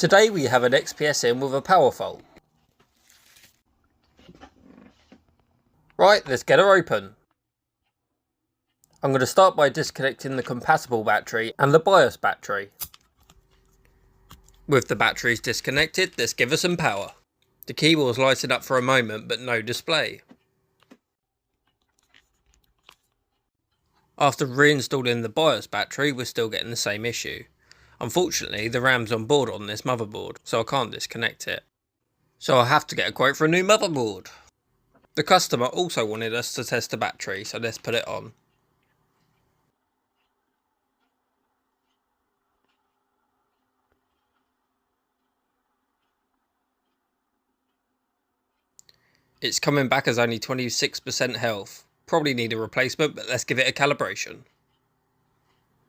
Today we have an XPS in with a power fault. Right, let's get her open. I'm going to start by disconnecting the compatible battery and the BIOS battery. With the batteries disconnected, let's give her some power. The keyboard's lighted up for a moment but no display. After reinstalling the BIOS battery, we're still getting the same issue. Unfortunately, the RAM's on board on this motherboard, so I can't disconnect it. So I'll have to get a quote for a new motherboard. The customer also wanted us to test the battery, so let's put it on. It's coming back as only 26% health. Probably need a replacement, but let's give it a calibration.